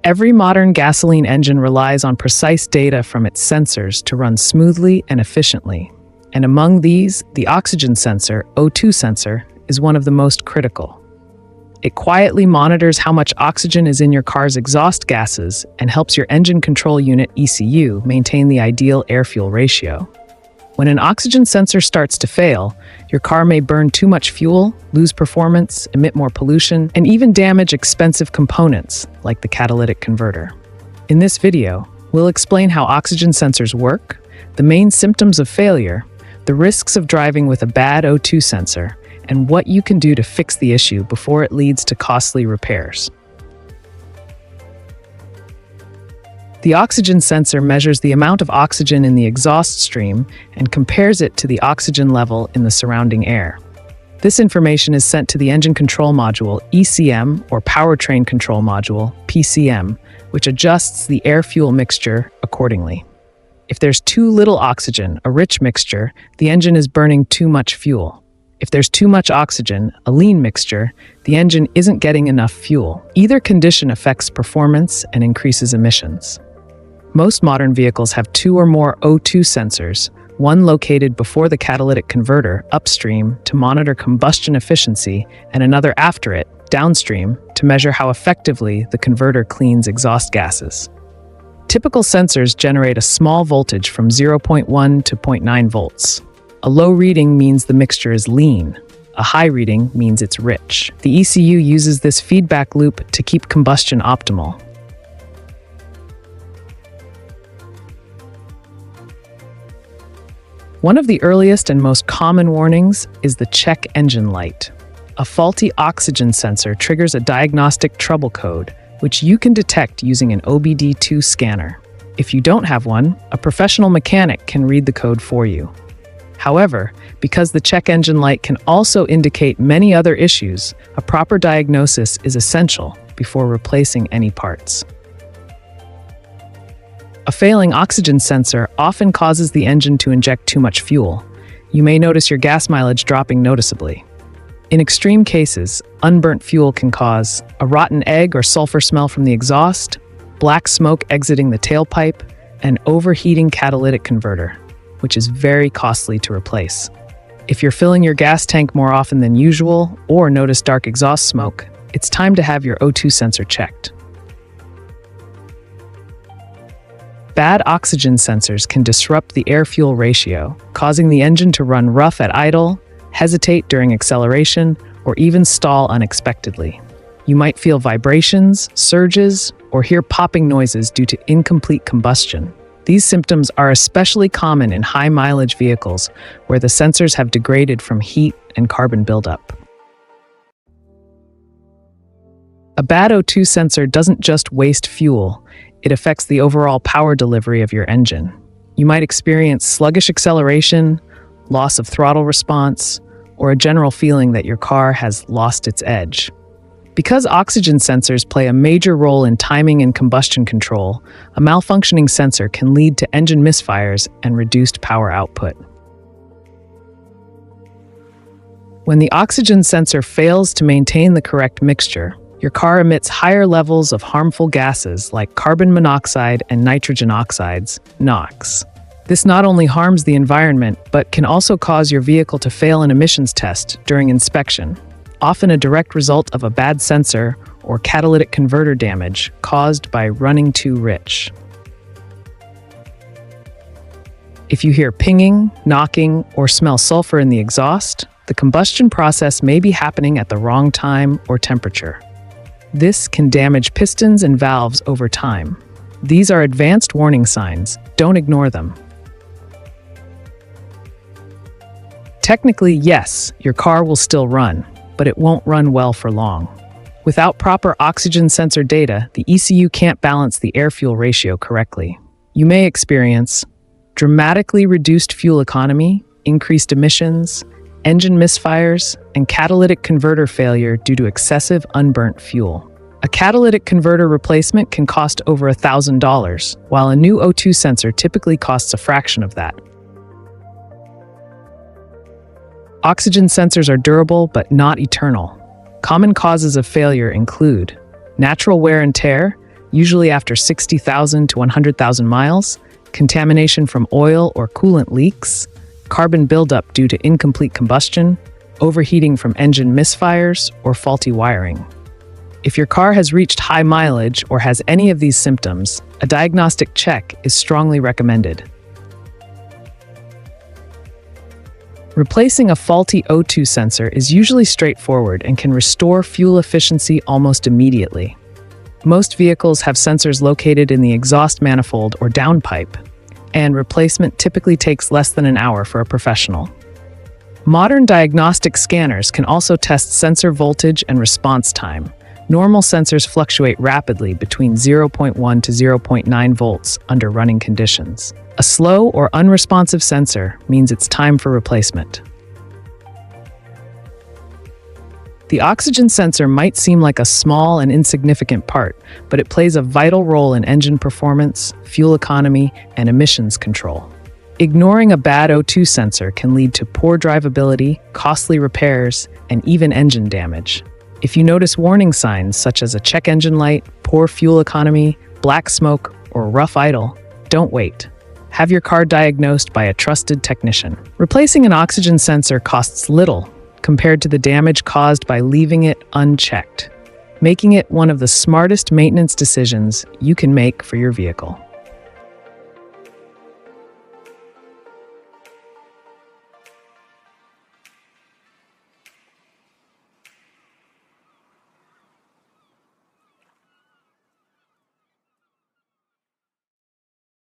Every modern gasoline engine relies on precise data from its sensors to run smoothly and efficiently. And among these, the oxygen sensor, O2 sensor, is one of the most critical. It quietly monitors how much oxygen is in your car's exhaust gases and helps your engine control unit, ECU, maintain the ideal air-fuel ratio. When an oxygen sensor starts to fail, your car may burn too much fuel, lose performance, emit more pollution, and even damage expensive components like the catalytic converter. In this video, we'll explain how oxygen sensors work, the main symptoms of failure, the risks of driving with a bad O2 sensor, and what you can do to fix the issue before it leads to costly repairs. The oxygen sensor measures the amount of oxygen in the exhaust stream and compares it to the oxygen level in the surrounding air. This information is sent to the engine control module, ECM, or powertrain control module, PCM, which adjusts the air-fuel mixture accordingly. If there's too little oxygen, a rich mixture, the engine is burning too much fuel. If there's too much oxygen, a lean mixture, the engine isn't getting enough fuel. Either condition affects performance and increases emissions. Most modern vehicles have two or more O2 sensors, one located before the catalytic converter, upstream, to monitor combustion efficiency, and another after it, downstream, to measure how effectively the converter cleans exhaust gases. Typical sensors generate a small voltage from 0.1 to 0.9 volts. A low reading means the mixture is lean. A high reading means it's rich. The ECU uses this feedback loop to keep combustion optimal. One of the earliest and most common warnings is the check engine light. A faulty oxygen sensor triggers a diagnostic trouble code, which you can detect using an OBD2 scanner. If you don't have one, a professional mechanic can read the code for you. However, because the check engine light can also indicate many other issues, a proper diagnosis is essential before replacing any parts. A failing oxygen sensor often causes the engine to inject too much fuel. You may notice your gas mileage dropping noticeably. In extreme cases, unburnt fuel can cause a rotten egg or sulfur smell from the exhaust, black smoke exiting the tailpipe, and overheating catalytic converter, which is very costly to replace. If you're filling your gas tank more often than usual or notice dark exhaust smoke, it's time to have your O2 sensor checked. Bad oxygen sensors can disrupt the air-fuel ratio, causing the engine to run rough at idle, hesitate during acceleration, or even stall unexpectedly. You might feel vibrations, surges, or hear popping noises due to incomplete combustion. These symptoms are especially common in high-mileage vehicles where the sensors have degraded from heat and carbon buildup. A bad O2 sensor doesn't just waste fuel, it affects the overall power delivery of your engine. You might experience sluggish acceleration, loss of throttle response, or a general feeling that your car has lost its edge. Because oxygen sensors play a major role in timing and combustion control, a malfunctioning sensor can lead to engine misfires and reduced power output. When the oxygen sensor fails to maintain the correct mixture, your car emits higher levels of harmful gases like carbon monoxide and nitrogen oxides, NOx. This not only harms the environment, but can also cause your vehicle to fail an emissions test during inspection, often a direct result of a bad sensor or catalytic converter damage caused by running too rich. If you hear pinging, knocking, or smell sulfur in the exhaust, the combustion process may be happening at the wrong time or temperature. This can damage pistons and valves over time. These are advanced warning signs. Don't ignore them. Technically, yes, your car will still run, but it won't run well for long. Without proper oxygen sensor data, the ECU can't balance the air-fuel ratio correctly. You may experience dramatically reduced fuel economy, increased emissions, engine misfires, and catalytic converter failure due to excessive unburnt fuel. A catalytic converter replacement can cost over $1,000, while a new O2 sensor typically costs a fraction of that. Oxygen sensors are durable but not eternal. Common causes of failure include natural wear and tear. usually after 60,000 to 100,000 miles, contamination from oil or coolant leaks, carbon buildup due to incomplete combustion, overheating from engine misfires, or faulty wiring. If your car has reached high mileage or has any of these symptoms, a diagnostic check is strongly recommended. Replacing a faulty O2 sensor is usually straightforward and can restore fuel efficiency almost immediately. Most vehicles have sensors located in the exhaust manifold or downpipe, and replacement typically takes less than an hour for a professional. Modern diagnostic scanners can also test sensor voltage and response time. Normal sensors fluctuate rapidly between 0.1 to 0.9 volts under running conditions. A slow or unresponsive sensor means it's time for replacement. The oxygen sensor might seem like a small and insignificant part, but it plays a vital role in engine performance, fuel economy, and emissions control. Ignoring a bad O2 sensor can lead to poor drivability, costly repairs, and even engine damage. If you notice warning signs such as a check engine light, poor fuel economy, black smoke, or rough idle, don't wait. Have your car diagnosed by a trusted technician. Replacing an oxygen sensor costs little compared to the damage caused by leaving it unchecked, making it one of the smartest maintenance decisions you can make for your vehicle.